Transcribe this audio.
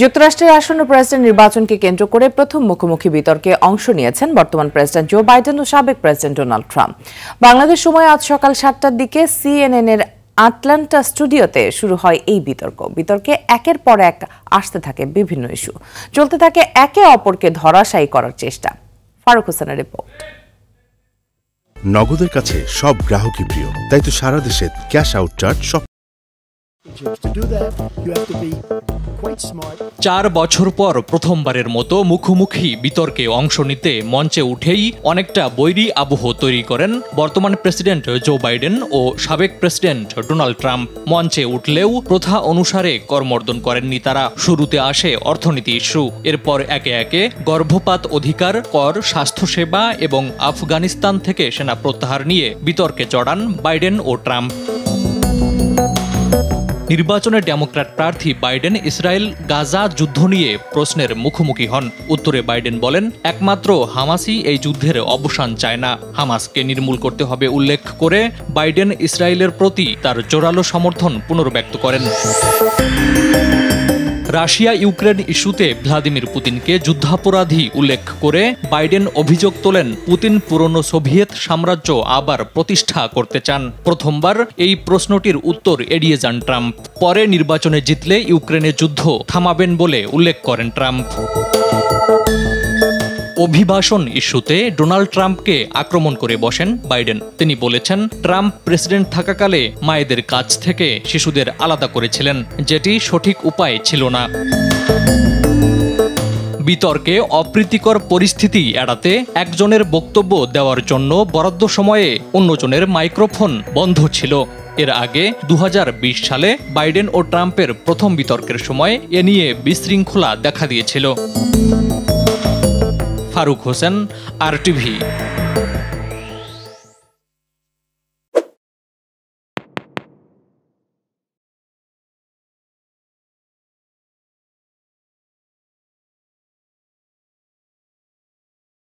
যুক্তরাষ্ট্রের আসন্ন প্রেসিডেন্ট নির্বাচনকে কেন্দ্র করে প্রথম মুখোমুখি বিতর্কে অংশ নিয়েছেন বর্তমান প্রেসিডেন্ট জো বাইডেন ও সাবেক প্রেসিডেন্ট ডোনাল্ড ট্রাম্প। বাংলাদেশ সময় আজ সকাল 7টার দিকে CNN এর আটলান্টা স্টুডিওতে শুরু হয় এই বিতর্কে একের পর এক আসতে থাকে বিভিন্ন ইস্যু, চলতে থাকে একে অপরকে ধরাশায়ী করার চেষ্টা। ফারুক হোসেনের রিপোর্ট। নগদের কাছে সব গ্রাহকই প্রিয়, তাই তো সারা দেশে ক্যাশ আউট চার্জ সব। 4 বছর পর প্রথমবারের মতো মুখোমুখি বিতর্কে অংশ নিতে মঞ্চে উঠেই অনেকটা বৈরী আবহ তৈরি করেন বর্তমান প্রেসিডেন্ট জো বাইডেন ও সাবেক প্রেসিডেন্ট ডোনাল্ড ট্রাম্প। মঞ্চে উঠলেও প্রথা অনুসারে করমর্দন করেননি তারা। শুরুতে আসে অর্থনীতি ইস্যু, এরপর একে একে গর্ভপাত অধিকার, কর, স্বাস্থ্যসেবা এবং আফগানিস্তান থেকে সেনা প্রত্যাহার নিয়ে বিতর্কে জড়ান বাইডেন ও ট্রাম্প। নির্বাচনে ডেমোক্র্যাট প্রার্থী বাইডেন ইসরায়েল গাজা যুদ্ধ নিয়ে প্রশ্নের মুখোমুখি হন। উত্তরে বাইডেন বলেন, একমাত্র হামাসই এই যুদ্ধের অবসান চায় না, হামাসকে নির্মূল করতে হবে উল্লেখ করে বাইডেন ইসরায়েলের প্রতি তার জোরালো সমর্থন পুনর্ব্যক্ত করেন। রাশিয়া ইউক্রেন ইস্যুতে ভ্লাদিমির পুতিনকে যুদ্ধাপরাধী উল্লেখ করে বাইডেন অভিযোগ তোলেন, পুতিন পুরনো সোভিয়েত সাম্রাজ্য আবার প্রতিষ্ঠা করতে চান। প্রথমবার এই প্রশ্নটির উত্তর এড়িয়ে যান ট্রাম্প। পরে নির্বাচনে জিতলে ইউক্রেনের যুদ্ধ থামাবেন বলে উল্লেখ করেন ট্রাম্প। অভিবাসন ইস্যুতে ডোনাল্ড ট্রাম্পকে আক্রমণ করে বসেন বাইডেন। তিনি বলেছেন, ট্রাম্প প্রেসিডেন্ট থাকাকালে মায়েদের কাছ থেকে শিশুদের আলাদা করেছিলেন, যেটি সঠিক উপায় ছিল না। বিতর্কে অপ্রীতিকর পরিস্থিতি এড়াতে একজনের বক্তব্য দেওয়ার জন্য বরাদ্দ সময়ে অন্যজনের মাইক্রোফোন বন্ধ ছিল। এর আগে 2020 সালে বাইডেন ও ট্রাম্পের প্রথম বিতর্কের সময় এ নিয়ে বিশৃঙ্খলা দেখা দিয়েছিল। ফারুক হোসেন, RTV।